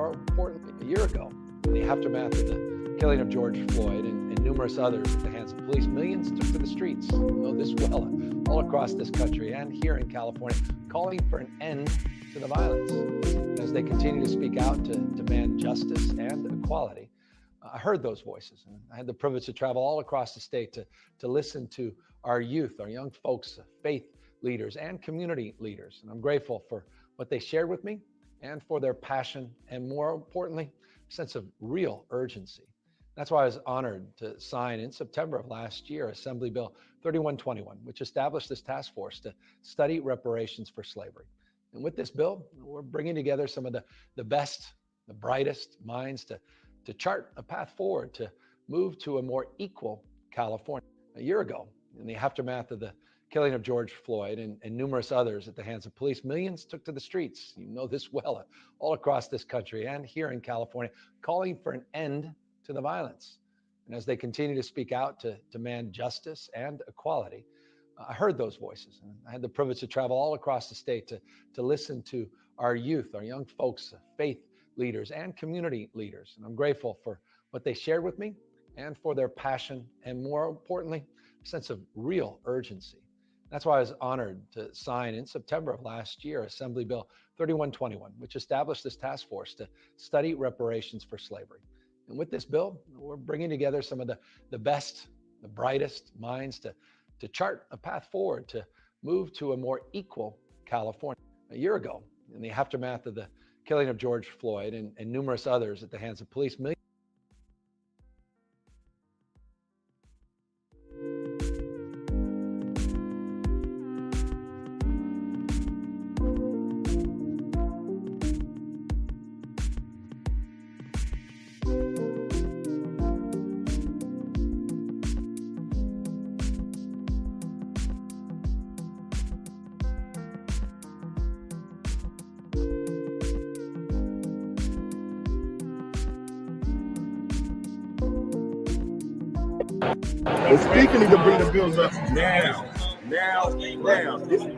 more importantly, a year ago, in the aftermath of the killing of George Floyd and numerous others at the hands of police, millions took to the streets. You know this well, all across this country and here in California, calling for an end to the violence. As they continue to speak out to demand justice and equality, I heard those voices, and I had the privilege to travel all across the state to listen to our youth, our young folks, faith leaders, and community leaders. And I'm grateful for what they shared with me and for their passion and, more importantly, a sense of real urgency. That's why I was honored to sign in September of last year Assembly Bill 3121, which established this task force to study reparations for slavery. And with this bill, we're bringing together some of the best, the brightest minds to chart a path forward to move to a more equal California. A year ago, in the aftermath of the killing of George Floyd and numerous others at the hands of police, millions took to the streets. You know this well, all across this country and here in California, calling for an end to the violence. And as they continue to speak out to demand justice and equality, I heard those voices, and I had the privilege to travel all across the state to listen to our youth, our young folks, faith leaders, and community leaders. And I'm grateful for what they shared with me and for their passion and, more importantly, a sense of real urgency. That's why I was honored to sign in September of last year Assembly Bill 3121, which established this task force to study reparations for slavery. And with this bill, we're bringing together some of the best, the brightest minds to chart a path forward to move to a more equal California. A year ago, in the aftermath of the killing of George Floyd and numerous others at the hands of police, The speaker needs to bring the bills up now.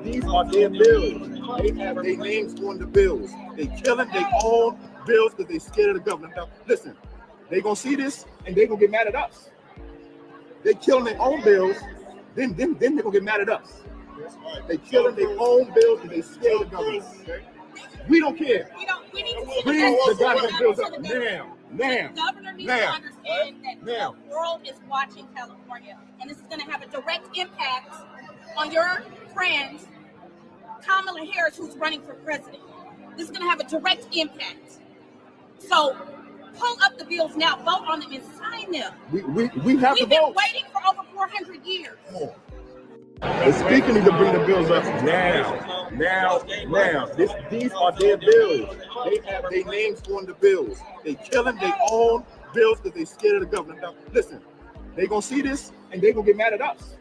These are their bills. They have their names on the bills. They killing their own bills because they scared of the government. Now, listen, they gonna see this and they gonna get mad at us. They killing their own bills, then they gonna get mad at us. They killing their own bills because they scared of the government. Okay? We don't care. We need to bring the goddamn bills up now. The governor needs to understand that the world is watching California, and this is going to have a direct impact on your friend, Kamala Harris, who's running for president. This is going to have a direct impact. So pull up the bills now, vote on them, and sign them. We have We've to been vote. waiting for over 400 years. The speaker needs to bring the bills up now. These are their bills. They have their names on the bills. They killing their own bills because they scared of the government. Now, listen, they gonna see this and they gonna get mad at us.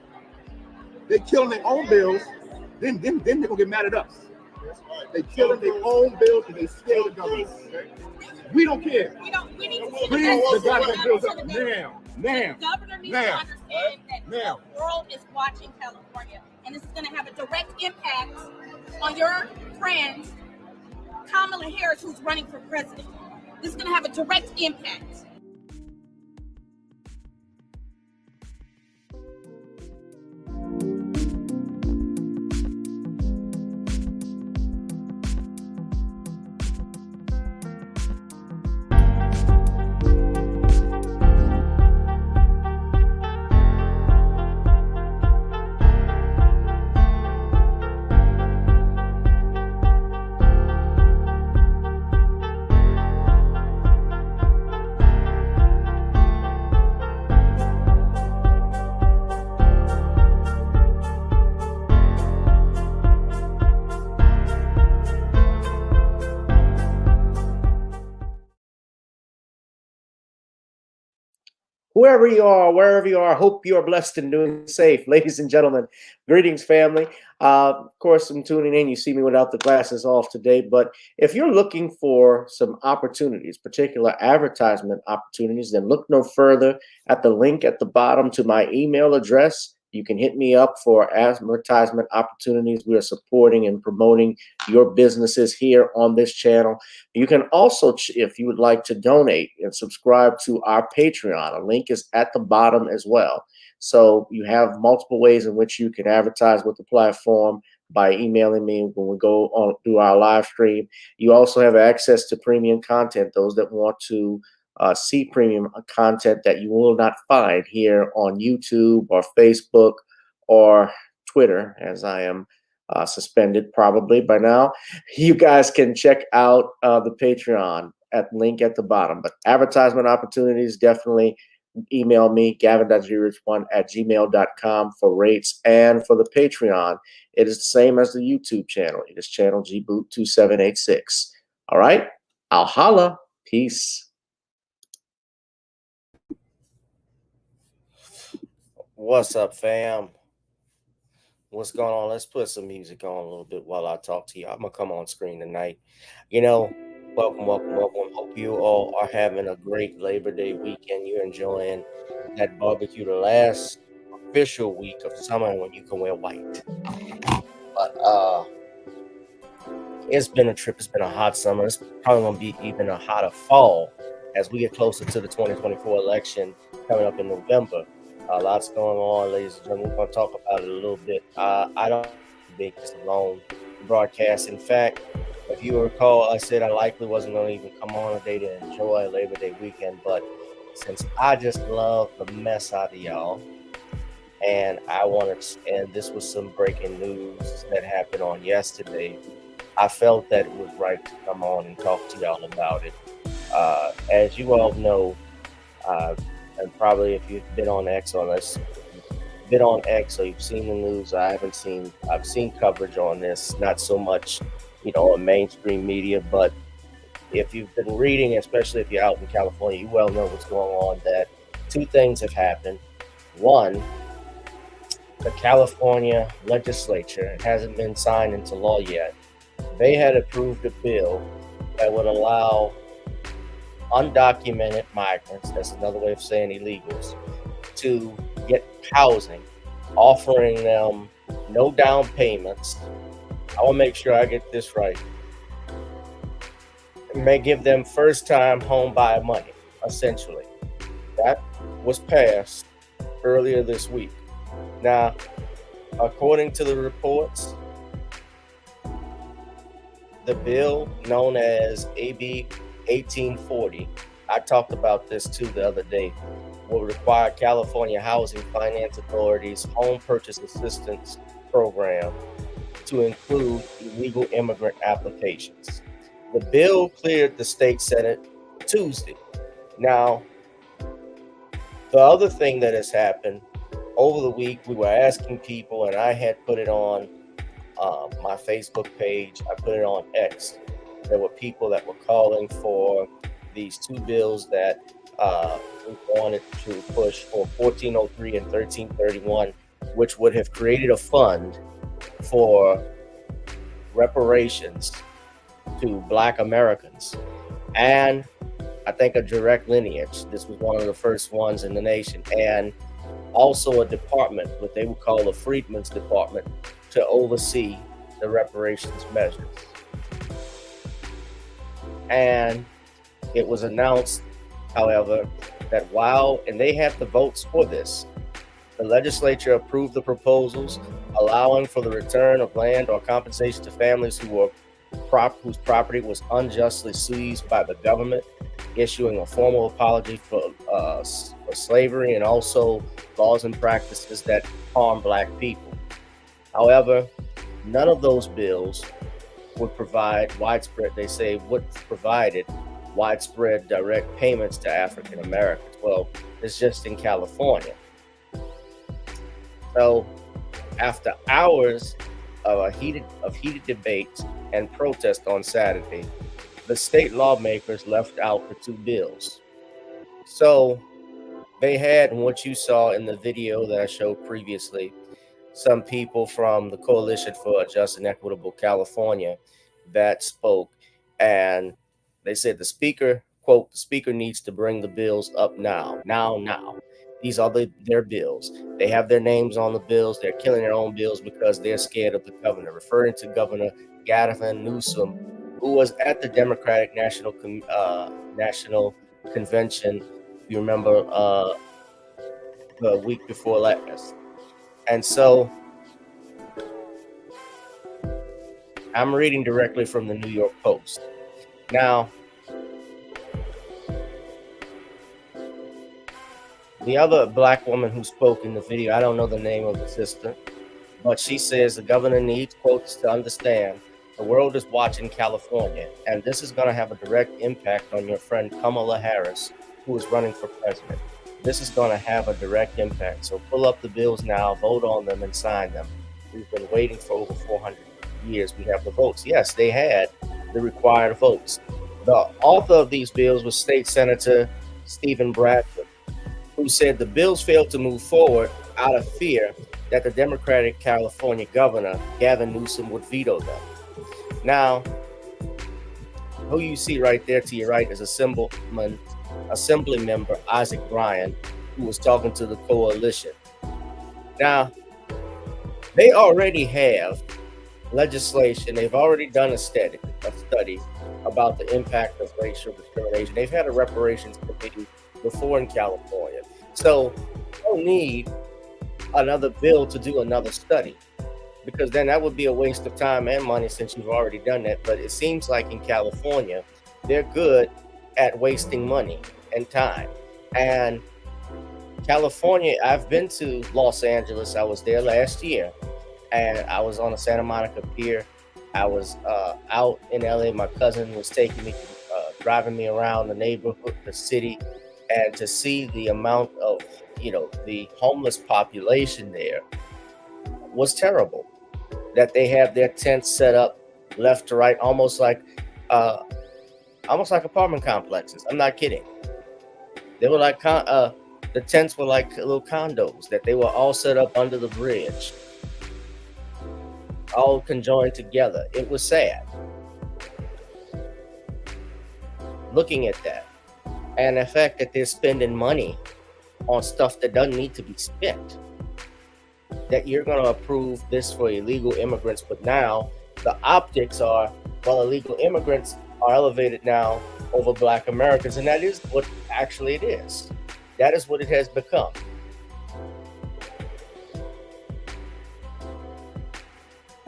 They killing their own bills, then they gonna get mad at us. They killing their own bills because they scared of the government. Okay? We don't care. We need to Bring the goddamn bills up now. The governor needs to understand that the world is watching California, and this is going to have a direct impact on your friend, Kamala Harris, who's running for president. This is going to have a direct impact. Whoever you are, wherever you are, hope you are blessed and doing safe. Ladies and gentlemen, greetings, family. Of course, I'm tuning in. You see me without the glasses off today. But if you're looking for some opportunities, particular advertisement opportunities, then look no further at the link at the bottom to my email address. You can hit me up for advertisement opportunities. We are supporting and promoting your businesses here on this channel. You can also, if you would like to donate and subscribe to our Patreon, a link is at the bottom as well. So you have multiple ways in which you can advertise with the platform by emailing me when we go on through our live stream. You also have access to premium content, those that want to see premium content that you will not find here on YouTube or Facebook or Twitter, as I am suspended probably by now. You guys can check out the Patreon at link at the bottom. But advertisement opportunities, definitely email me, gavin.grich1@gmail.com for rates. And for the Patreon, it is the same as the YouTube channel. It is channel gboot2786. All right, I'll holla. Peace. What's up, fam? What's going on? Let's put some music on a little bit while I talk to you. I'm going to come on screen tonight. Welcome. Hope you all are having a great Labor Day weekend. You're enjoying that barbecue, the last official week of summer when you can wear white. But it's been a trip. It's been a hot summer. It's probably going to be even a hotter fall as we get closer to the 2024 election coming up in November. Lots going on, ladies and gentlemen. We're going to talk about it a little bit. I don't make this a long broadcast. In fact, if you recall, I said I likely wasn't going to even come on today to enjoy Labor Day weekend. But since I just love the mess out of y'all, and this was some breaking news that happened on yesterday, I felt that it was right to come on and talk to y'all about it. As you all know, and probably if you've been on X or you've seen the news, I've seen coverage on this, not so much, on mainstream media, but if you've been reading, especially if you're out in California, you well know what's going on, that two things have happened. One, the California legislature, it hasn't been signed into law yet. They had approved a bill that would allow undocumented migrants, that's another way of saying illegals, to get housing, offering them no down payments. I want to make sure I get this right. It may give them first-time home buyer money, essentially. That was passed earlier this week. Now, according to the reports, the bill known as AB 1840, I talked about this too the other day, will require California Housing Finance Authority's Home Purchase Assistance Program to include illegal immigrant applications. The bill cleared the state Senate Tuesday. Now, the other thing that has happened over the week, we were asking people, and I had put it on my Facebook page, I put it on X. There were people that were calling for these two bills that we wanted to push for 1403 and 1331, which would have created a fund for reparations to Black Americans. And I think a direct lineage. This was one of the first ones in the nation. And also a department, what they would call the Freedmen's Department, to oversee the reparations measures. And it was announced, however, that and they had the votes for this, the legislature approved the proposals allowing for the return of land or compensation to families whose property was unjustly seized by the government, issuing a formal apology for slavery, and also laws and practices that harm Black people. However, none of those bills would provide widespread direct payments to African Americans. Well, it's just in California. So after hours of heated debate and protest on Saturday, the state lawmakers left out the two bills. So they had, and what you saw in the video that I showed previously, some people from the Coalition for a Just and Equitable California that spoke, and they said the speaker, quote, the speaker needs to bring the bills up now. These are their bills. They have their names on the bills. They're killing their own bills because they're scared of the governor, referring to Governor Gavin Newsom, who was at the Democratic National Convention, if you remember, the week before last. And so I'm reading directly from the New York Post. Now, the other black woman who spoke in the video, I don't know the name of the sister, but she says the governor needs, quotes, to understand the world is watching California, and this is going to have a direct impact on your friend Kamala Harris, who is running for president. This is going to have a direct impact. So pull up the bills now, vote on them, and sign them. We've been waiting for over 400 years. We have the votes. Yes, they had the required votes. The author of these bills was State Senator Stephen Bradford, who said the bills failed to move forward out of fear that the Democratic California governor, Gavin Newsom, would veto them. Now, who you see right there to your right is Assembly member Isaac Bryan, who was talking to the coalition. Now, they already have legislation. They've already done a study about the impact of racial discrimination. They've had a reparations committee before in California. So you don't need another bill to do another study, because then that would be a waste of time and money since you've already done that. But it seems like in California, they're good at wasting money and time. And California, I've been to Los Angeles. I was there last year, and I was on the Santa Monica Pier. I was out in LA. My cousin was taking me, driving me around the neighborhood, the city, and to see the amount of, the homeless population there was terrible. That they have their tents set up left to right, almost like apartment complexes. I'm not kidding. They were like the tents were like little condos that they were all set up under the bridge, all conjoined together. It was sad looking at that, and the fact that they're spending money on stuff that doesn't need to be spent. That you're going to approve this for illegal immigrants, but now the optics are, well, illegal immigrants are elevated now over Black Americans, and that is what actually it is. That is what it has become.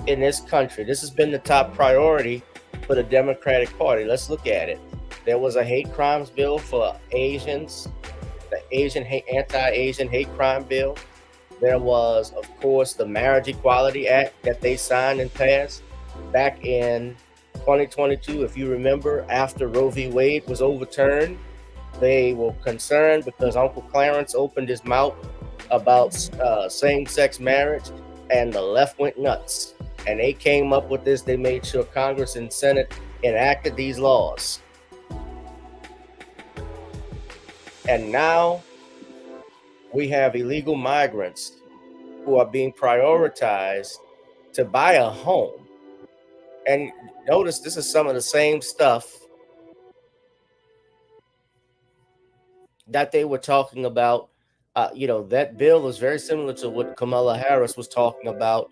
In this country, this has been the top priority for the Democratic Party. Let's look at it. There was a hate crimes bill for Asians, the anti-Asian hate crime bill. There was, of course, the Marriage Equality Act that they signed and passed back in 2022. If you remember, after Roe v. Wade was overturned, they were concerned because Uncle Clarence opened his mouth about same-sex marriage, and the left went nuts. And they came up with this. They made sure Congress and Senate enacted these laws. And now we have illegal migrants who are being prioritized to buy a home. And notice this is some of the same stuff that they were talking about. That bill is very similar to what Kamala Harris was talking about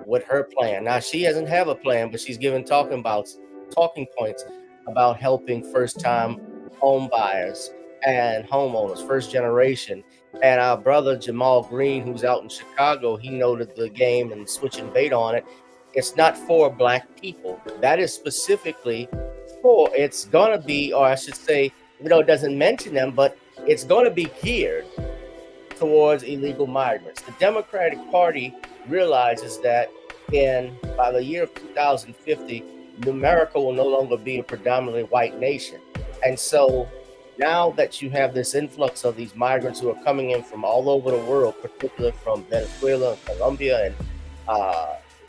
with her plan. Now, she doesn't have a plan, but she's given talking points about helping first-time home buyers and homeowners, first generation. And our brother Jamal Green, who's out in Chicago, he noted the game and switching bait on it. It's not for Black people. That is specifically for, it's going to be, or I should say, it doesn't mention them, but it's going to be geared towards illegal migrants. The Democratic Party realizes that by the year of 2050, America will no longer be a predominantly white nation. And so now that you have this influx of these migrants who are coming in from all over the world, particularly from Venezuela and Colombia and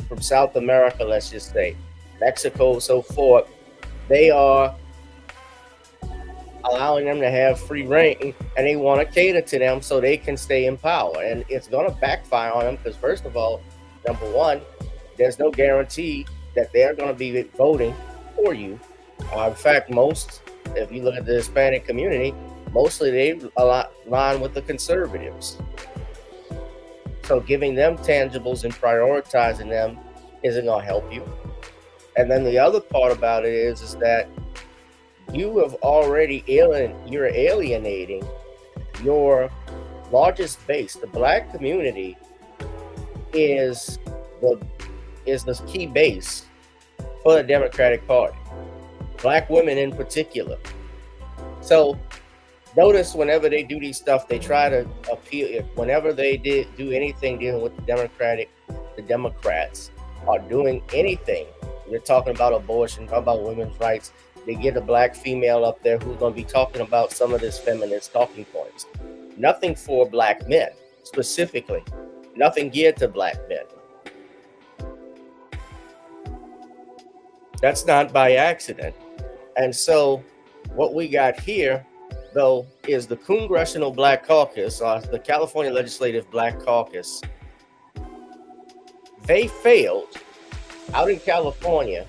from South America, let's just say, Mexico, so forth, they are allowing them to have free reign, and they want to cater to them so they can stay in power. And it's going to backfire on them because, first of all, number one, there's no guarantee that they're going to be voting for you. In fact, if you look at the Hispanic community, mostly they align with the conservatives. So giving them tangibles and prioritizing them isn't going to help you. And then the other part about it is that you have already you're alienating your largest base. The Black community is the key base for the Democratic Party. Black women in particular. So notice whenever they do these stuff, they try to appeal. Whenever they do anything dealing with the Democrats are doing anything. They're talking about abortion, talking about women's rights. They get a Black female up there who's going to be talking about some of this feminist talking points. Nothing for Black men, specifically. Nothing geared to Black men. That's not by accident. And so what we got here, though, is the Congressional Black Caucus, or the California Legislative Black Caucus. They failed out in California.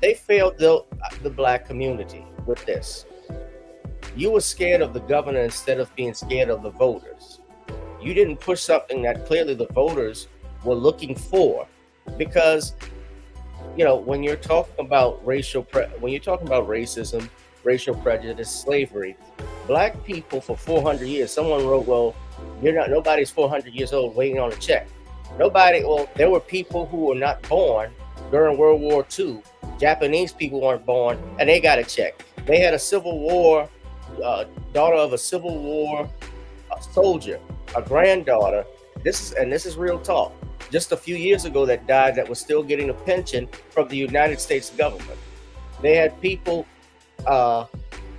They failed the Black community with this. You were scared of the governor instead of being scared of the voters. You didn't push something that clearly the voters were looking for, because when you're talking about when you're talking about racism, racial prejudice, slavery, Black people for 400 years, someone wrote, well, nobody's 400 years old waiting on a check. There were people who were not born during World War II. Japanese people weren't born and they got a check. They had a Civil War, daughter of a Civil War soldier, a granddaughter. This is real talk. Just a few years ago that died that was still getting a pension from the United States government. They had people,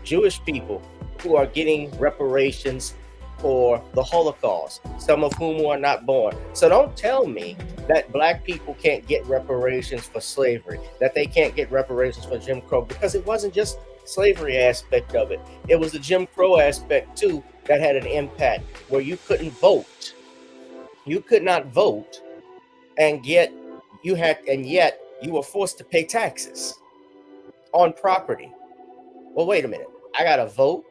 Jewish people, who are getting reparations for the Holocaust, some of whom are not born. So don't tell me that Black people can't get reparations for slavery, that they can't get reparations for Jim Crow, because it wasn't just slavery aspect of it. It was the Jim Crow aspect too that had an impact, where you couldn't vote. You could not vote, and yet you were forced to pay taxes on property. Well, wait a minute. I gotta vote.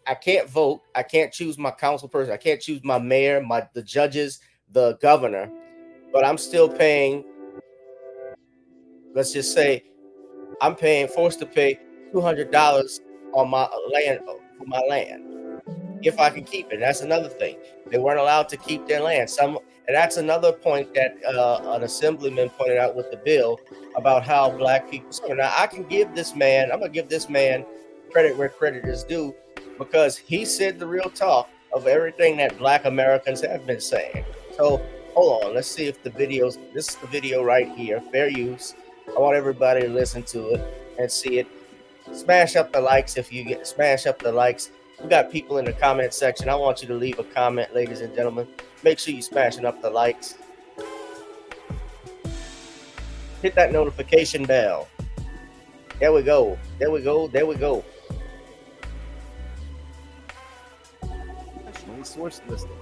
I can't vote. I can't choose my council person. I can't choose my mayor, the judges, the governor, but I'm still paying. Let's just say I'm forced to pay $200 on my land, for my land, if I can keep it. That's another thing. They weren't allowed to keep their land. And that's another point that an assemblyman pointed out with the bill about how Black people. So now I'm gonna give this man credit where credit is due, because he said the real talk of everything that Black Americans have been saying. So hold on, let's see if this is the video right here, fair use. I want everybody to listen to it and see it. Smash up the likes smash up the likes. We got people in the comment section. I want you to leave a comment, ladies and gentlemen. Make sure you're smashing up the likes. Hit that notification bell. There we go. There we go. There we go. Source listings.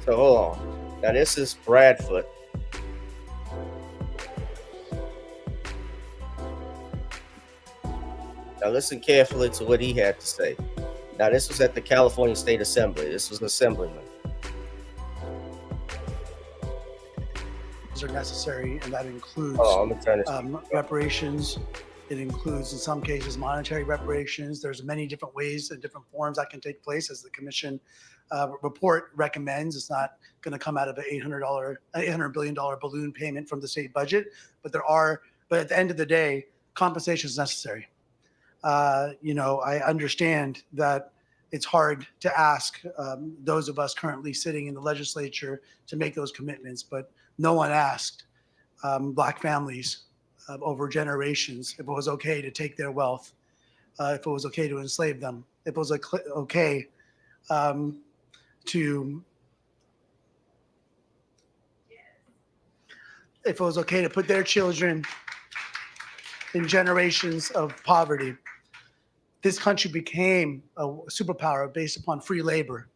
So hold on. Now this is Bradford. Now listen carefully to what he had to say. Now this was at the California State Assembly. This was an assemblyman. Are necessary, and that includes reparations. It includes, in some cases, monetary reparations. There's many different ways and different forms that can take place, as the commission report recommends. It's not going to come out of an $800 billion balloon payment from the state budget, but at the end of the day, compensation is necessary. I understand that it's hard to ask those of us currently sitting in the legislature to make those commitments, but no one asked Black families over generations if it was okay to take their wealth, if it was okay to enslave them, if it was okay to put their children in generations of poverty. this country became a superpower based upon free labor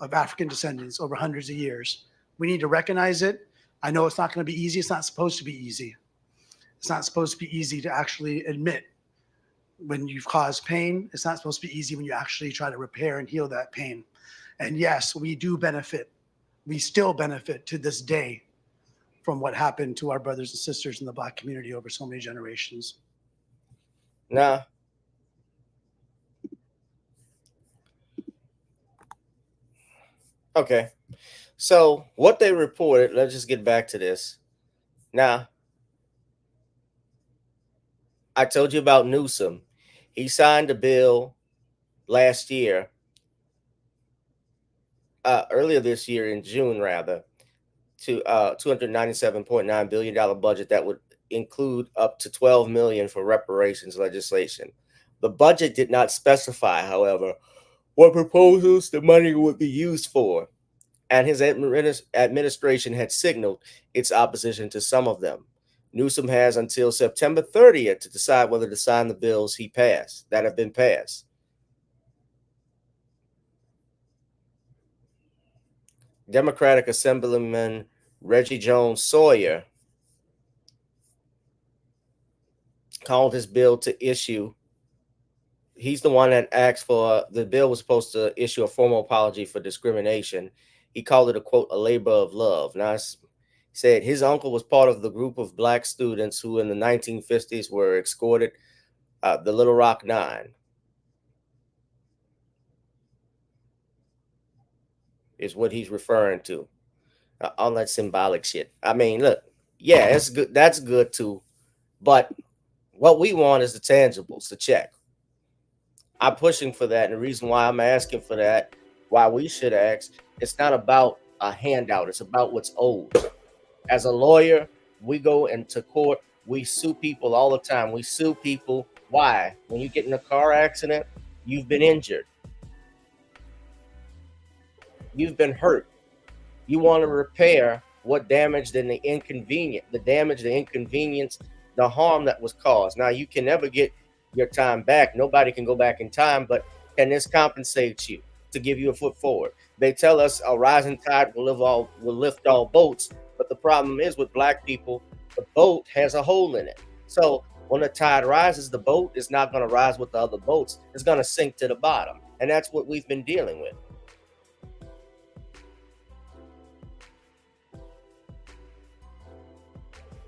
of African descendants over hundreds of years. We need to recognize it. I know it's not going to be easy. It's not supposed to be easy. It's not supposed to be easy to actually admit when you've caused pain. It's not supposed to be easy when you actually try to repair and heal that pain. And yes, we do benefit. We still benefit to this day from what happened to our brothers and sisters in the Black community over so many generations. Nah. Okay. So what they reported, let's just get back to this. Now, I told you about Newsom. He signed a bill last year, earlier this year in June, rather, to $297.9 billion budget that would include up to $12 million for reparations legislation. The budget did not specify, however, what proposals the money would be used for, and his administration had signaled its opposition to some of them. Newsom has until September 30th to decide whether to sign the bills that have been passed. Democratic Assemblyman Reggie Jones Sawyer called his bill to issue. He's the one that asked for the bill was supposed to issue a formal apology for discrimination. He called it a quote, a labor of love. Now, he said his uncle was part of the group of Black students who in the 1950s were escorted the Little Rock Nine. Is what he's referring to. All that symbolic shit. I mean, look, yeah, it's good. That's good too. But what we want is the tangibles, the check. I'm pushing for that. And the reason why I'm asking for that, why we should ask, it's not about a handout. It's about what's owed. As a lawyer, we go into court. We sue people all the time. We sue people. Why? When you get in a car accident, you've been injured. You've been hurt. You want to repair what damaged and the inconvenience, the harm that was caused. Now, you can never get your time back. Nobody can go back in time, but can this compensate you to give you a foot forward? They tell us a rising tide will lift all boats, but the problem is with Black people, the boat has a hole in it. So when the tide rises, the boat is not going to rise with the other boats. It's going to sink to the bottom. And that's what we've been dealing with.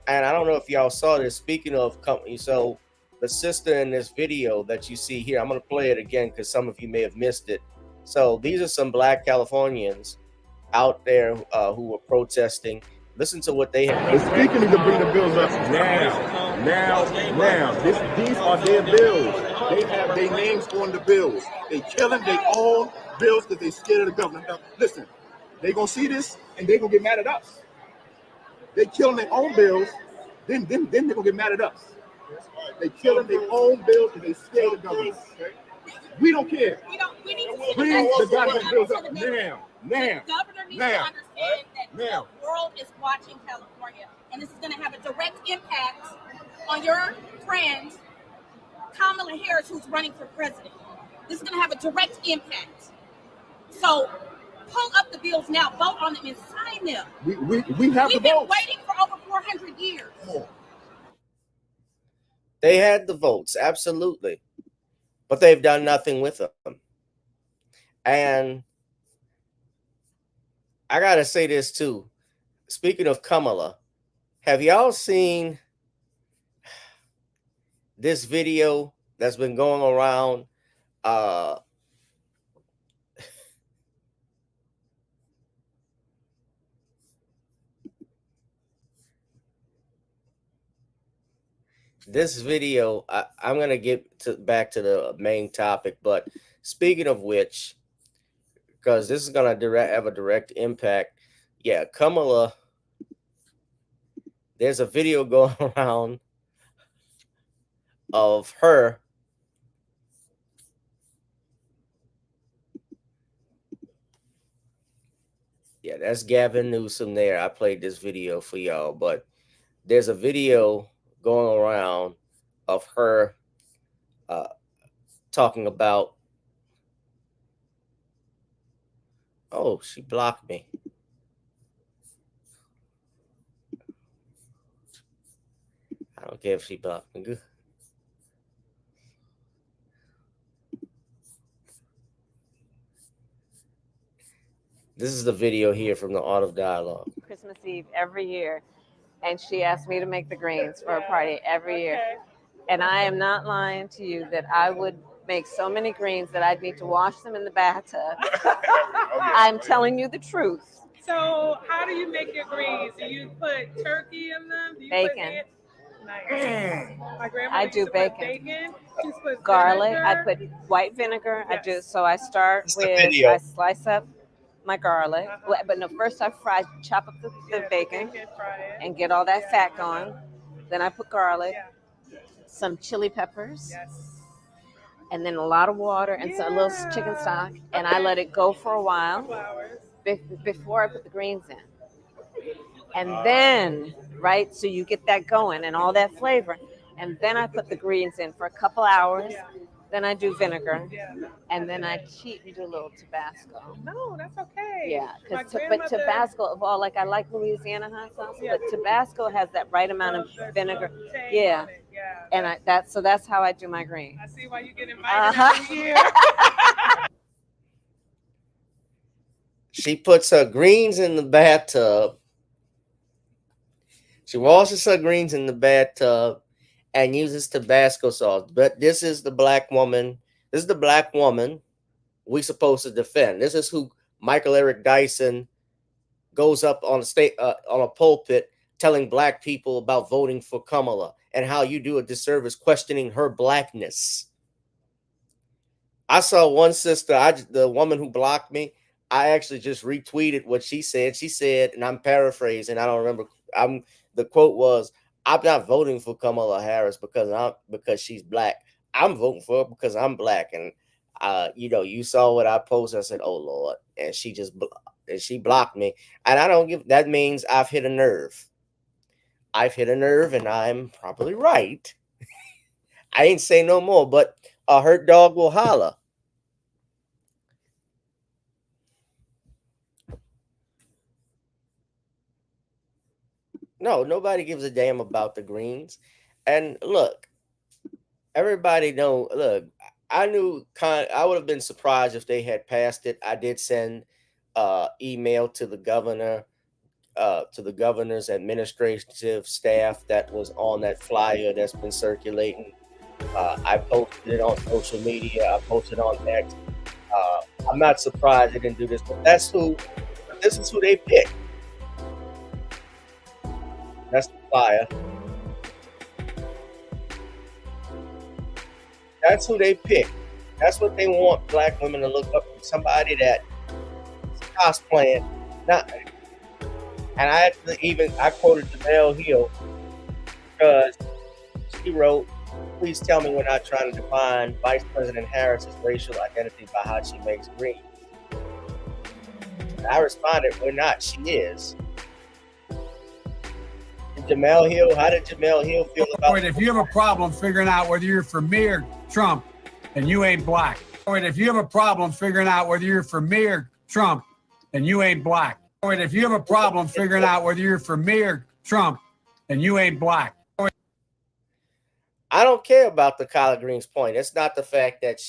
And I don't know if y'all saw this. Speaking of company, so the sister in this video that you see here, I'm going to play it again because some of you may have missed it. So these are some Black Californians out there who were protesting. Listen to what they have. The speaker needs to bring the bills up now. These are their bills. They have their names on the bills. They killing their own bills because they scared of the government. Now, listen, they gonna see this and they gonna get mad at us. They killing their own bills, then they're gonna get mad at us. They killing their own bills because they scared of the government. We don't care. We need to Bring the goddamn bills up now. The governor needs to understand that the world is watching California, and this is going to have a direct impact on your friend Kamala Harris, who's running for president. This is going to have a direct impact. So pull up the bills now, vote on them, and sign them. We have We've the votes. been waiting for over 400 years. They had the votes, absolutely. But they've done nothing with them. And I got to say this too. Speaking of Kamala, have y'all seen this video that's been going around? This video, I'm going to get back to the main topic, but speaking of which, because this is going to have a direct impact. Yeah, Kamala, there's a video going around of her yeah, that's Gavin Newsom there. I played this video for y'all, but there's a video going around of her talking about, oh, she blocked me. I don't care if she blocked me. Good. This is the video here from the Art of Dialogue. Christmas Eve every year, and she asked me to make the greens for a party every year. And I am not lying to you that I would make so many greens that I'd need to wash them in the bathtub. I'm telling you the truth. So how do you make your greens? Do you put turkey in them? Do you bacon. Nice. My grandma I do bacon. She puts garlic. vinegar. I put white vinegar. Yes. I do. So I start It's with, I slice up my garlic. But no, first I chop up the bacon and get all that fat going. Then I put garlic, some chili peppers, and then a lot of water and some, a little chicken stock. And I let it go for a while before I put the greens in. And then, right, so you get that going and all that flavor. And then I put the greens in for a couple hours. Then I do vinegar. And then I cheat and do a little Tabasco. No, that's okay. Yeah, but Tabasco, of all, like I like Louisiana hot sauce, but Tabasco has that right amount of vinegar. Yeah. And so that's how I do my greens. I see why you get invited every year. She puts her greens in the bathtub. She washes her greens in the bathtub and uses Tabasco sauce. But this is the black woman. This is the black woman we supposed to defend. This is who Michael Eric Dyson goes up on a pulpit telling black people about voting for Kamala and how you do a disservice questioning her blackness. I saw one sister, the woman who blocked me, I actually just retweeted what she said. She said, and I'm paraphrasing, I don't remember. The quote was, "I'm not voting for Kamala Harris because she's black. I'm voting for her because I'm black." And you saw what I posted. I said, "Oh Lord," and she blocked me. And I don't give. That means I've hit a nerve. I've hit a nerve, and I'm probably right. I ain't say no more, but a hurt dog will holler. No, nobody gives a damn about the greens. And look, everybody know. Look, I knew. I would have been surprised if they had passed it. I did send email to the governor, to the governor's administrative staff that was on that flyer that's been circulating. I posted it on social media. I posted on X. I'm not surprised they didn't do this, but this is who they picked. That's the flyer. That's who they pick. That's what they want black women to look up to. Somebody that cosplaying. And I quoted Jamel Hill because she wrote, "Please tell me we're not trying to define Vice President Harris's racial identity by how she makes green." And I responded, "We're not. She is." Jamel Hill, how did Jamel Hill feel about if you have a problem figuring out whether you're for me or Trump and you ain't black? If you have a problem figuring out whether you're for me or Trump and you ain't black? If you have a problem figuring out whether you're for me or Trump and you ain't black? I don't care about the collard greens point. It's not the fact that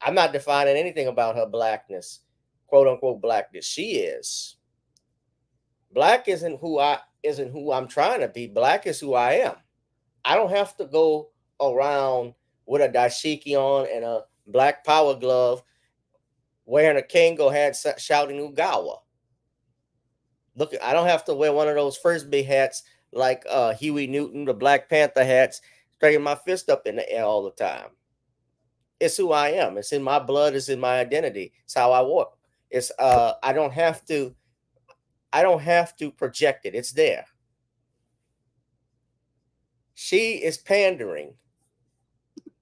I'm not defining anything about her blackness, quote unquote blackness. She is. Black isn't who I'm trying to be. Black is who I am. I don't have to go around with a dashiki on and a black power glove wearing a Kango hat shouting Ugawa. Look, I don't have to wear one of those first big hats like Huey Newton, the Black Panther hats, striking my fist up in the air all the time. It's who I am. It's in my blood. It's in my identity. It's how I walk. It's I don't have to project it. It's there. She is pandering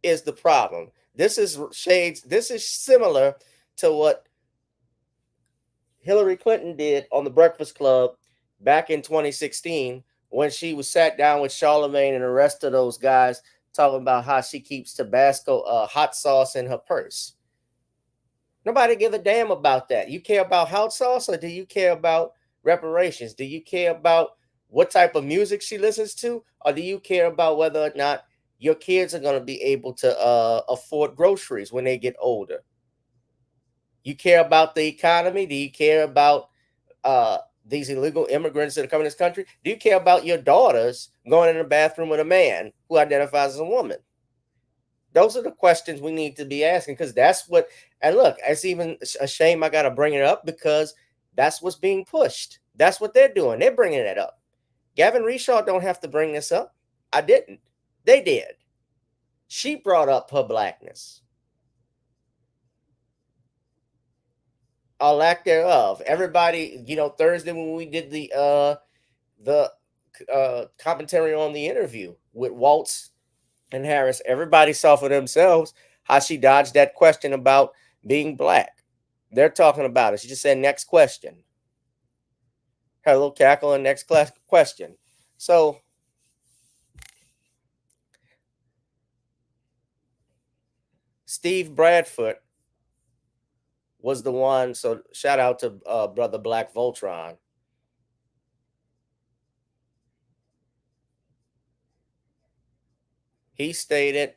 is the problem. This is similar to what Hillary Clinton did on the Breakfast Club back in 2016 when she was sat down with Charlemagne and the rest of those guys talking about how she keeps Tabasco hot sauce in her purse. Nobody give a damn about that. You care about hot sauce, or do you care about reparations? Do you care about what type of music she listens to, or do you care about whether or not your kids are going to be able to afford groceries when they get older? You care about the economy? Do you care about these illegal immigrants that are coming to this country? Do you care about your daughters going in the bathroom with a man who identifies as a woman? Those are the questions we need to be asking, because that's what, and look, it's even a shame I got to bring it up because that's what's being pushed. That's what they're doing. They're bringing it up. Gavin Reshaw don't have to bring this up. I didn't. They did. She brought up her blackness. Or lack thereof. Everybody, Thursday when we did the commentary on the interview with Waltz and Harris, everybody saw for themselves how she dodged that question about being black. They're talking about it. She just said, next question. Her little cackle and next question. So Steve Bradford was the one. So shout out to brother Black Voltron. He stated,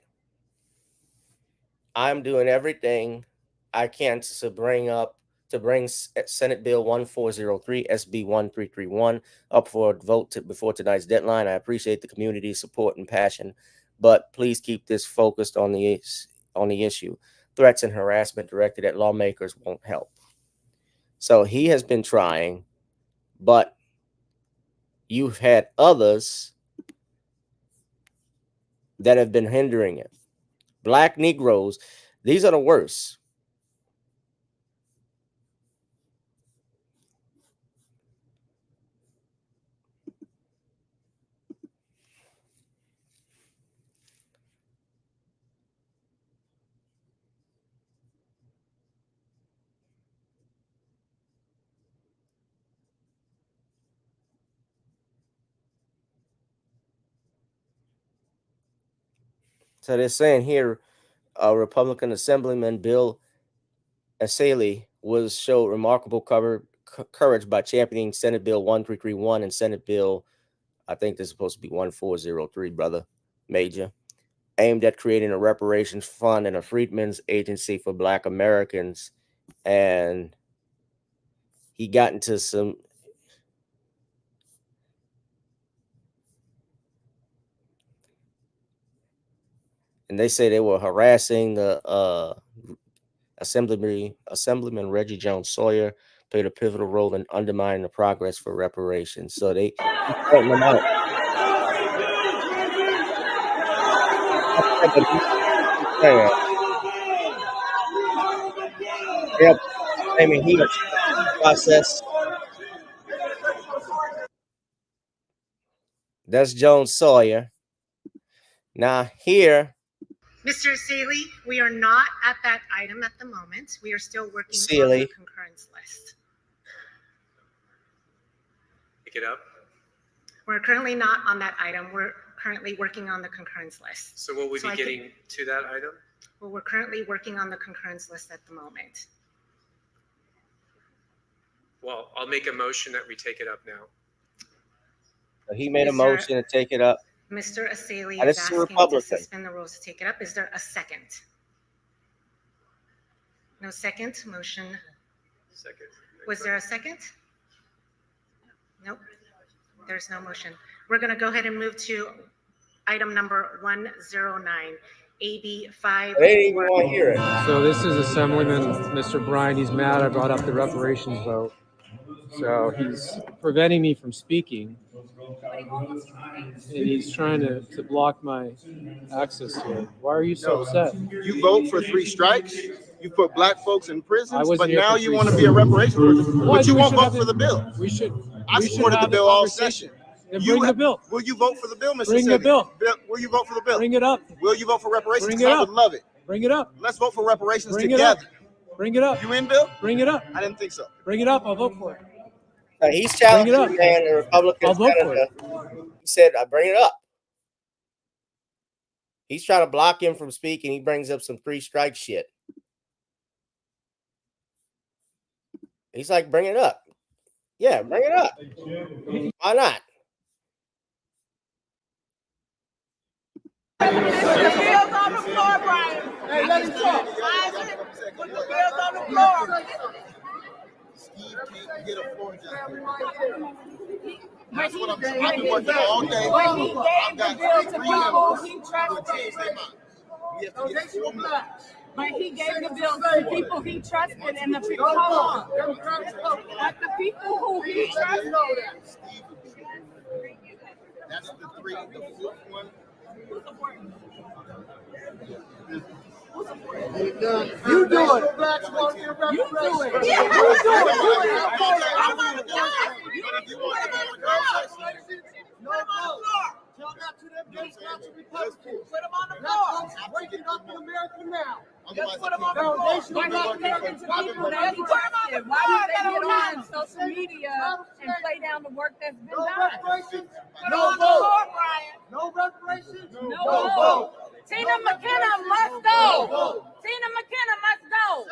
I'm doing everything I can to bring Senate Bill 1403, SB 1331 up for a vote before tonight's deadline. I appreciate the community's support and passion, but please keep this focused on the issue. Threats and harassment directed at lawmakers won't help. So he has been trying, but you've had others that have been hindering it. Black Negroes, these are the worst. So they're saying here, Republican Assemblyman Bill Assaley showed remarkable courage by championing Senate Bill 1331 and Senate Bill, I think this is supposed to be 1403, brother Major, aimed at creating a reparations fund and a freedmen's agency for Black Americans. And he got into some and they say they were harassing the Assemblyman Reggie Jones Sawyer, played a pivotal role in undermining the progress for reparations. So they pointing them out. Yep. I mean, he process. That's Jones Sawyer. Now here, Mr. Seeley, we are not at that item at the moment. We are still working on the concurrence list. Pick it up. We're currently not on that item. We're currently working on the concurrence list. So will we be getting to that item? Well, we're currently working on the concurrence list at the moment. Well, I'll make a motion that we take it up now. He made a motion to take it up. Mr. Assaley is asking to suspend the rules to take it up. Is there a second? No second motion. Second. Was there a second? Nope. There's no motion. We're going to go ahead and move to item number 109, AB 5. They didn't even want to hear it. So this is Assemblyman Mr. Bryan. He's mad I brought up the reparations vote. So he's preventing me from speaking. And he's trying to block my access to it. Why are you so upset? You vote for 3 strikes. You put Black folks in prisons, but now you want to be a reparations person. But you won't vote for the bill. I supported the bill all session. Then bring the bill. Will you vote for the bill, Mr. Bring the bill. Will you vote for the bill? Bring it up. Will you vote for reparations? Bring it up. I would love it. Bring it up. Let's vote for reparations Bring together. It up. Bring it up. You in, Bill? Bring it up. I didn't think so. Bring it up. I'll vote for it. He's challenging the Republican I'll vote for senator. He said, I bring it up. He's trying to block him from speaking. He brings up some 3 strike shit. He's like, bring it up. Yeah, bring it up. Why not? Put the bills on the floor, Brian. Hey, let him talk. Put the bills on the floor. Steve can't get a floor job. That's what I'm saying. I've been working all day. When he gave the bill to people he trusted. When he gave the bill to people he trusted and the people, but the people who he trusted. That's the 3, the 4th one. Who's supporting? You do it. You do it. Yeah, you do it. Tell that to them Democrats and Republicans. Put them on the floor. Waking up in America now. Just put them on the floor. Why not Americans and people that he trusted? Why would they get on social media and play down the work that's been done? No reparations. No vote. No reparations. No vote. Tina McKenna must go. Tina McKenna must go.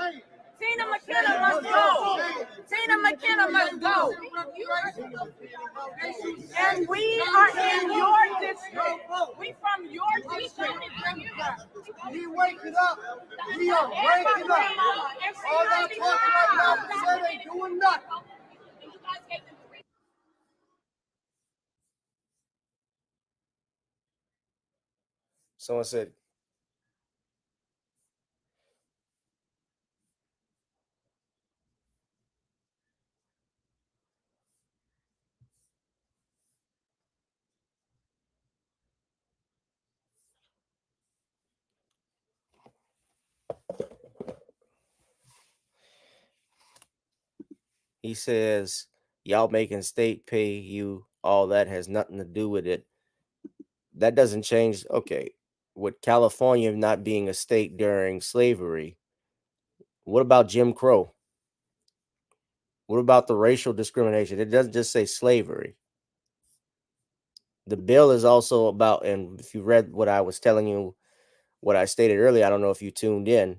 Tina McKenna must go. Tina McKenna must go. And we are in your district. We from your district. We waking up. We are waking up. All that talking about said ain't doing nothing. Someone said, he says, y'all making state pay you, all that has nothing to do with it. That doesn't change. Okay, with California not being a state during slavery, what about Jim Crow? What about the racial discrimination? It doesn't just say slavery. The bill is also about, and if you read what I was telling you, what I stated earlier, I don't know if you tuned in.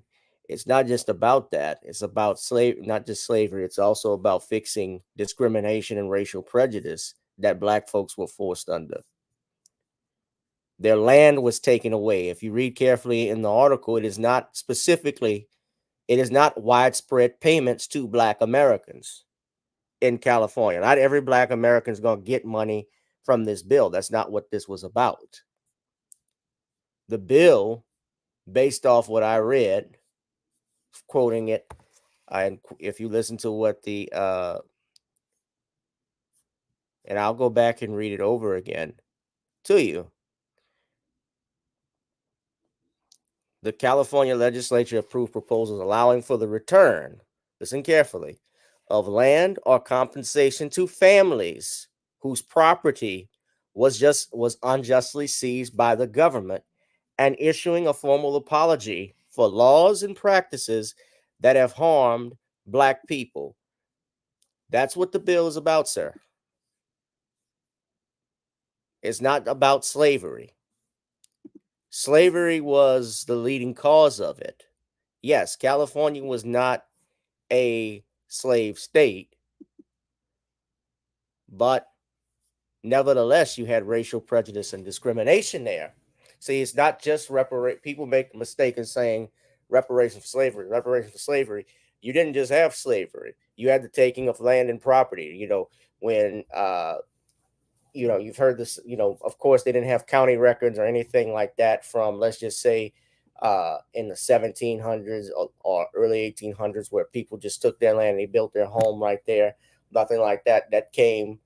It's not just about that. It's about not just slavery. It's also about fixing discrimination and racial prejudice that Black folks were forced under. Their land was taken away. If you read carefully in the article, it is not widespread payments to Black Americans in California. Not every Black American is going to get money from this bill. That's not what this was about. The bill, based off what I read, quoting it, and if you listen to what the and I'll go back and read it over again to you. The California legislature approved proposals allowing for the return, listen carefully, of land or compensation to families whose property was unjustly seized by the government, and issuing a formal apology for laws and practices that have harmed Black people. That's what the bill is about, sir. It's not about slavery. Slavery was the leading cause of it. Yes, California was not a slave state, but nevertheless, you had racial prejudice and discrimination there. See, it's not just people make a mistake in saying reparations for slavery. Reparations for slavery. You didn't just have slavery. You had the taking of land and property. When you've heard this, of course, they didn't have county records or anything like that from, let's just say, in the 1700s or early 1800s, where people just took their land and they built their home right there. Nothing like that. That came,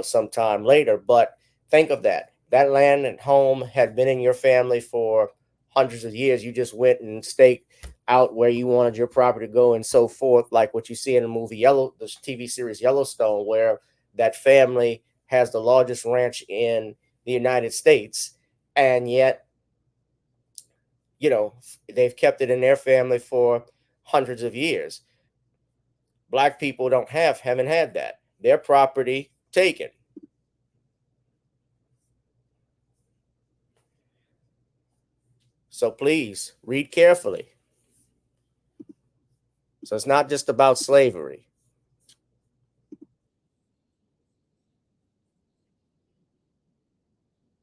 sometime later. But think of that. That land and home had been in your family for hundreds of years. You just went and staked out where you wanted your property to go and so forth, like what you see in the movie the TV series Yellowstone, where that family has the largest ranch in the United States, and yet, they've kept it in their family for hundreds of years. Black people haven't had that. Their property taken. So please read carefully. So it's not just about slavery.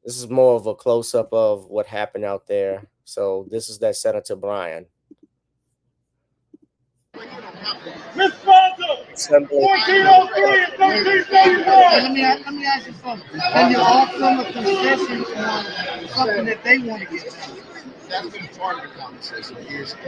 This is more of a close-up of what happened out there. So this is that Senator Bryan. Miss Fonda, 1403 and 1331. Let me ask you something. Can you offer them a concession on something that they want to get done? That's been part of the conversation years ago.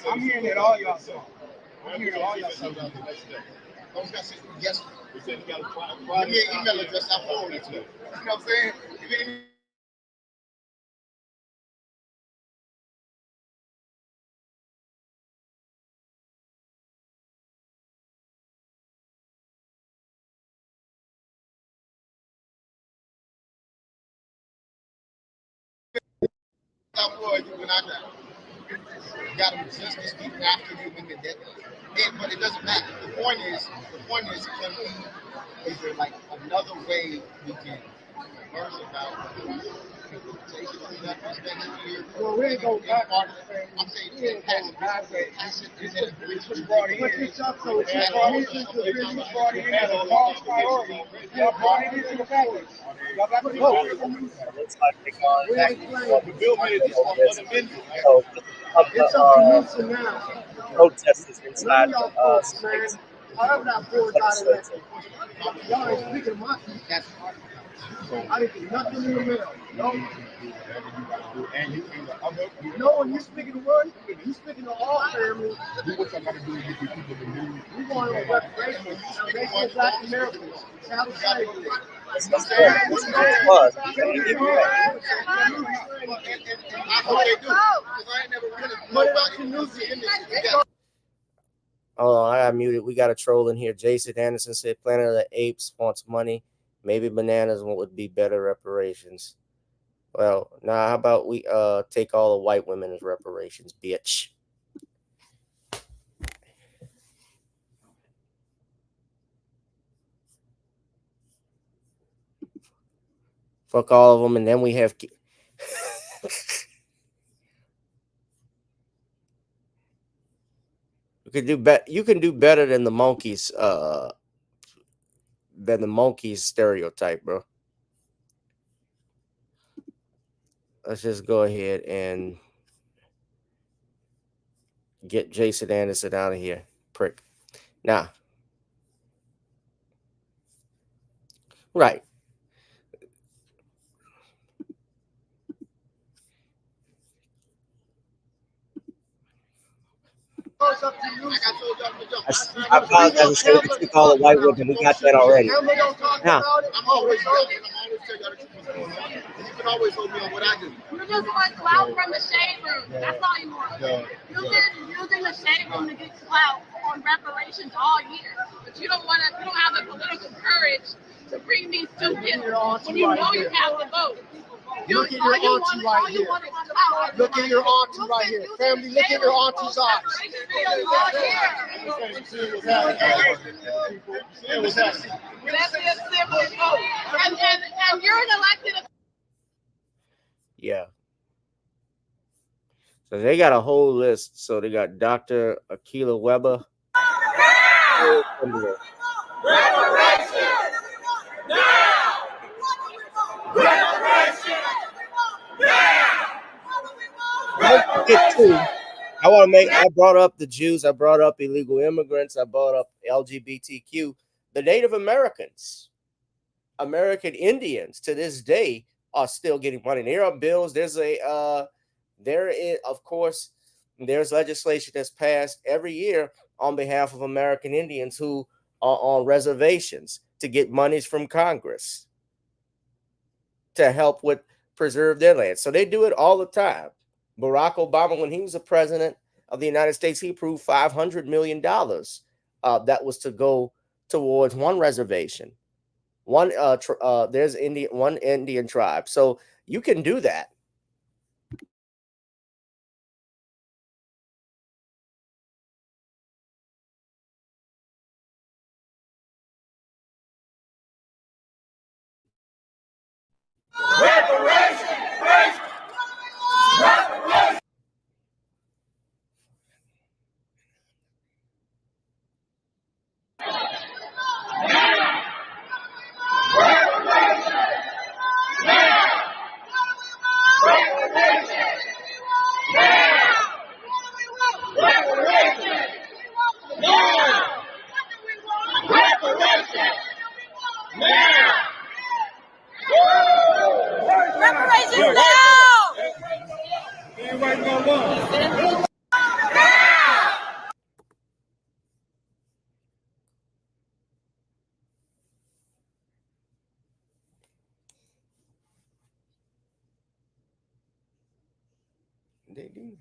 I'm hearing it all y'all say. I'm hearing all y'all say. Those guys said yes. We said you got to try. Give me an email address. I'll forward it to you. You know what I'm saying? When I you got to resist this people after you win the deadline. But it doesn't matter. The point is, can we, is there like another way we can learn about well, we ain't go back. I'm saying it has brought in. Protesters inside the space. However that board got elected, y'all ain't speaking of my people. I didn't get nothing in the mail. No. No, and you speaking to one, you speaking to all families. What I gotta do is get people to move. We want to reparations. Reparations Black Americans. Child slavery. Oh, I got muted. We got a troll in here. Jason Anderson said Planet of the Apes wants money. Maybe bananas would be better reparations. Well, now how about we take all the white women as reparations, bitch. Fuck all of them, and then we have you can do better than the monkeys stereotype, bro. Let's just go ahead and get Jason Anderson out of here, prick. Now, right. I apologize. I said we took all the white women. We got that already. Now, I'm always telling y'all the truth what's going on. You can always hold me on what I do. You just want clout from the shade room. That's all you want. You've been using the shade room to get clout on reparations all year, but you don't have the political courage to bring these two people when you know you have to vote. Look at your auntie right here. Look at your auntie right here. Family, look at your auntie's eyes. And you're an elected. Yeah. So they got a whole list. So they got Dr. Akilah Weber. I brought up the Jews, I brought up illegal immigrants, I brought up LGBTQ, the Native Americans, American Indians to this day are still getting money. There are bills. There's of course, there's legislation that's passed every year on behalf of American Indians who are on reservations to get monies from Congress to help with preserve their land. So they do it all the time. Barack Obama, when he was the president of the United States, he approved $500 million that was to go towards one reservation. There's one Indian tribe. So you can do that. They do.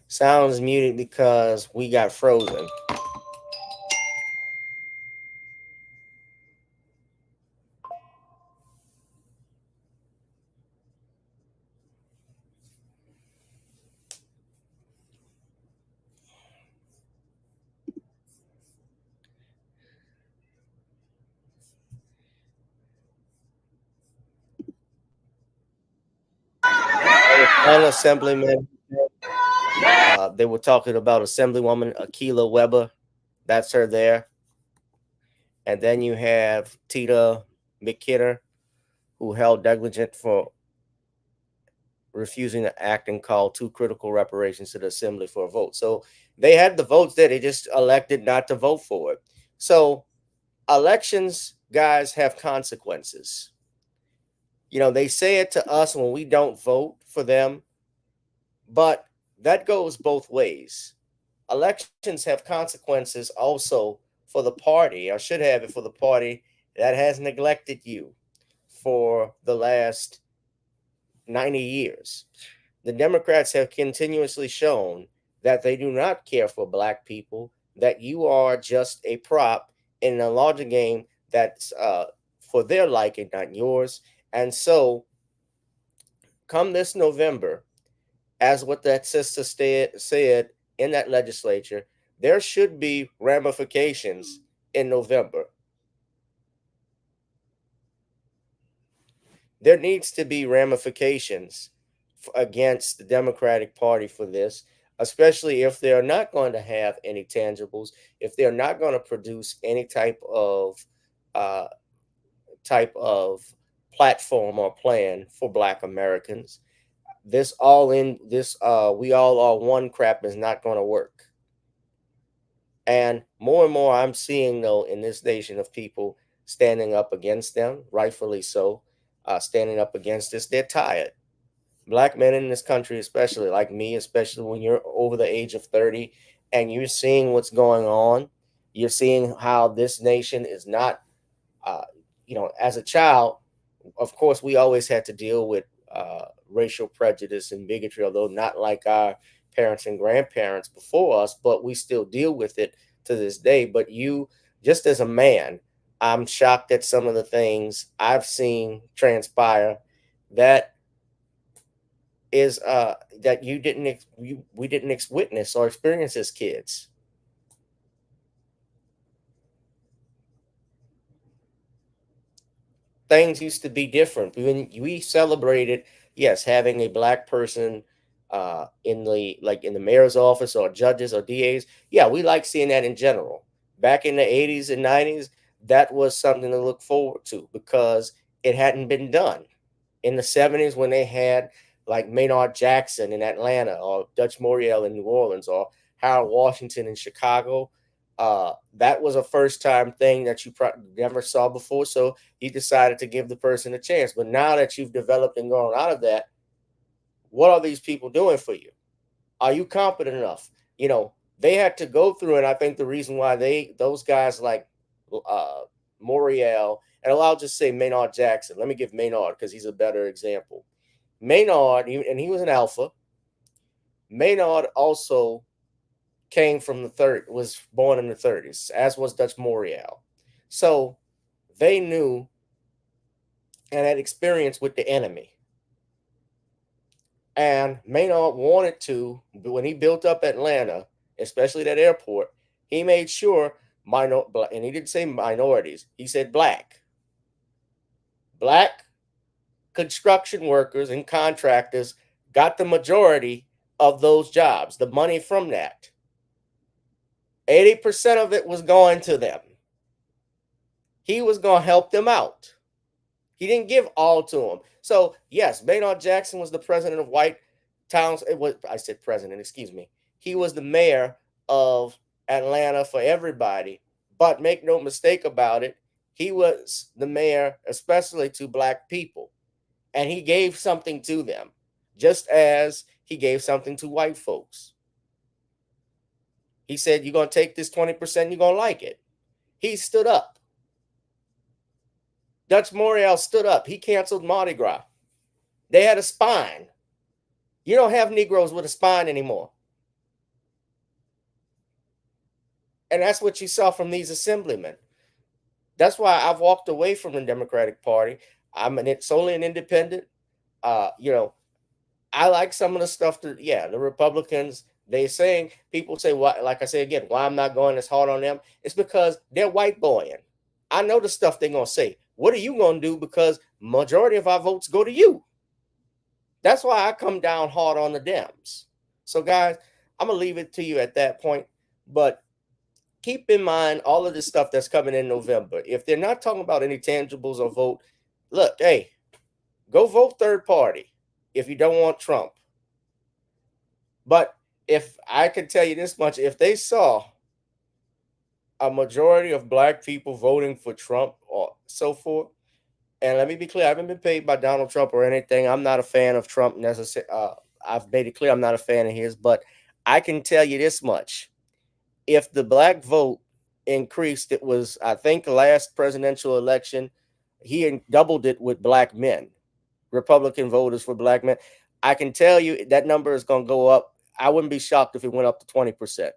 Sounds muted because we got frozen. An assemblyman. They were talking about Assemblywoman Akilah Weber. That's her there. And then you have Tita McKinnon, who held negligent for refusing to act and call two critical reparations to the assembly for a vote. So they had the votes there. They just elected not to vote for it. So elections, guys, have consequences. You know, they say it to us when we don't vote for them, but that goes both ways. Elections have consequences also for the party, or should have it for the party that has neglected you for the last 90 years. The Democrats have continuously shown that they do not care for Black people, that you are just a prop in a larger game that's for their liking, not yours. And so, come this November, as what that sister said in that legislature, there should be ramifications in November. There needs to be ramifications against the Democratic Party for this, especially if they're not going to have any tangibles, if they're not going to produce any type of platform or plan for Black Americans. This we all are one crap is not going to work. And more I'm seeing, though, in this nation of people standing up against them, rightfully so, standing up against this. They're tired. Black men in this country, especially like me, especially when you're over the age of 30 and you're seeing what's going on, you're seeing how this nation is not, as a child, of course, we always had to deal with racial prejudice and bigotry, although not like our parents and grandparents before us, but we still deal with it to this day. But you, just as a man, I'm shocked at some of the things I've seen transpire that is that we didn't witness or experience as kids. things used to be different. When we celebrated, yes, having a black person in the mayor's office or judges or DAs. Yeah, we like seeing that in general. Back in the 80s and 90s, that was something to look forward to because it hadn't been done. In the 70s, when they had like Maynard Jackson in Atlanta or Dutch Moriel in New Orleans or Harold Washington in Chicago, that was a first time thing that you never saw before. So you decided to give the person a chance. But now that you've developed and gone out of that, what are these people doing for you? Are you competent enough? You know, they had to go through, and I think the reason why those guys like Moriel, and I'll just say Maynard Jackson. Let me give Maynard because he's a better example. Maynard, and he was an alpha. Maynard also came from was born in the 30s, as was Dutch Moriel. So they knew and had experience with the enemy. And Maynard wanted to, when he built up Atlanta, especially that airport, he made sure, and he didn't say minorities, he said black construction workers and contractors got the majority of those jobs, the money from that. 80% of it was going to them. He was going to help them out. He didn't give all to them. So, yes, Maynard Jackson was the president of white towns. He was the mayor of Atlanta for everybody. But make no mistake about it, he was the mayor, especially to black people. And he gave something to them, just as he gave something to white folks. He said, you're going to take this 20%, you're going to like it. He stood up. Dutch Moriel stood up. He canceled Mardi Gras. They had a spine. You don't have Negroes with a spine anymore. And that's what you saw from these assemblymen. That's why I've walked away from the Democratic Party. I'm solely an independent. I like some of the stuff that, the Republicans, people say, why, like I say again, why I'm not going as hard on them. It's because they're white boying. I know the stuff they're going to say. What are you going to do? Because majority of our votes go to you. That's why I come down hard on the Dems. So, guys, I'm going to leave it to you at that point. But keep in mind all of this stuff that's coming in November. If they're not talking about any tangibles or vote, look, hey, go vote third party if you don't want Trump. But if I can tell you this much, if they saw a majority of black people voting for Trump or so forth, and let me be clear, I haven't been paid by Donald Trump or anything. I'm not a fan of Trump necessarily. I've made it clear I'm not a fan of his, but I can tell you this much. If the black vote increased, it was, I think, the last presidential election, he doubled it with black men, Republican voters for black men. I can tell you that number is going to go up. I wouldn't be shocked if it went up to 20%.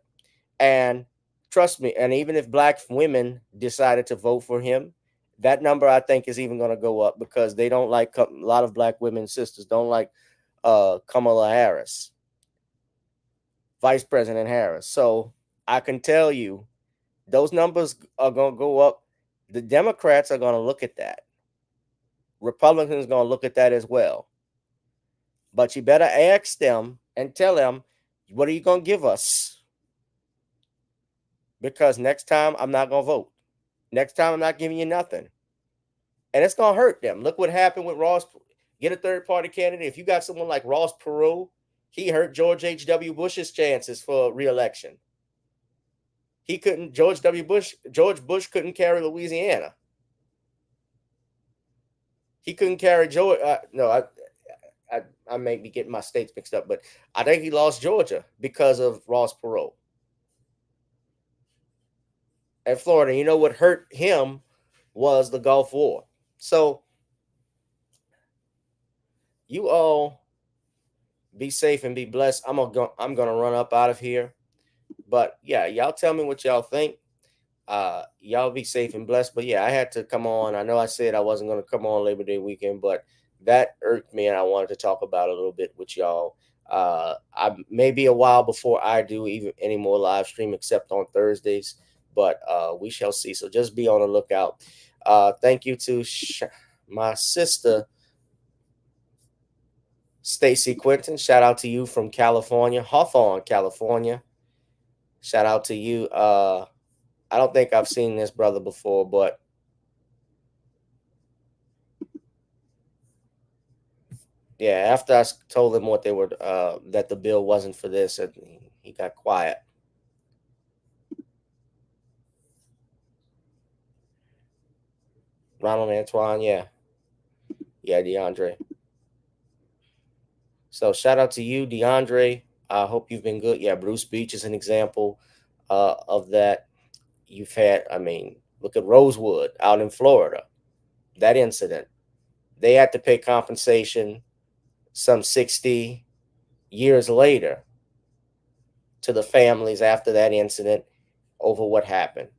And trust me, and even if black women decided to vote for him, that number I think is even going to go up because they don't like, a lot of black women sisters don't like Kamala Harris, Vice President Harris. So I can tell you those numbers are going to go up. The Democrats are going to look at that. Republicans are going to look at that as well. But you better ask them and tell them, what are you going to give us? Because next time I'm not going to vote. Next time I'm not giving you nothing. And it's going to hurt them. Look what happened with Ross. Get a third party candidate. If you got someone like Ross Perot, he hurt George H.W. Bush's chances for re-election. George Bush couldn't carry Louisiana. He couldn't carry I may be getting my states mixed up, but I think he lost Georgia because of Ross Perot. And Florida, you know what hurt him was the Gulf War. So you all be safe and be blessed. I'm gonna run up out of here. But yeah, y'all tell me what y'all think. Y'all be safe and blessed. But yeah, I had to come on. I know I said I wasn't going to come on Labor Day weekend, but that irked me and I wanted to talk about it a little bit with y'all. I may be a while before I do even any more live stream except on Thursdays, but we shall see. So just be on the lookout. Thank you to my sister, Stacy Quinton. Shout out to you from California, Hawthorne, California. Shout out to you. I don't think I've seen this brother before, but yeah, after I told him what they were, that the bill wasn't for this, he got quiet. Ronald Antoine, yeah, DeAndre. So shout out to you, DeAndre. I hope you've been good. Yeah, Bruce Beach is an example of that. You've had, I mean, look at Rosewood out in Florida. That incident, they had to pay compensation some 60 years later to the families after that incident over what happened.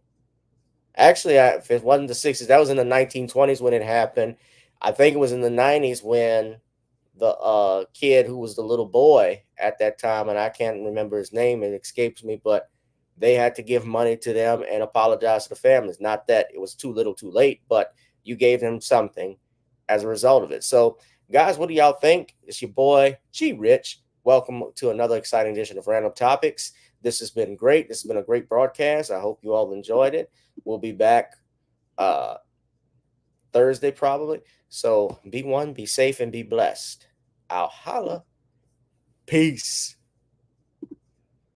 Actually, if it wasn't the 60s, that was in the 1920s when it happened. I think it was in the 90s when the kid who was the little boy at that time, and I can't remember his name, it escapes me, but they had to give money to them and apologize to the families. Not that it was too little too late, but you gave them something as a result of it. So, guys, what do y'all think? It's your boy, G Rich. Welcome to another exciting edition of Random Topics. This has been great. This has been a great broadcast. I hope you all enjoyed it. We'll be back Thursday probably. So be safe and be blessed. I'll holla. Peace.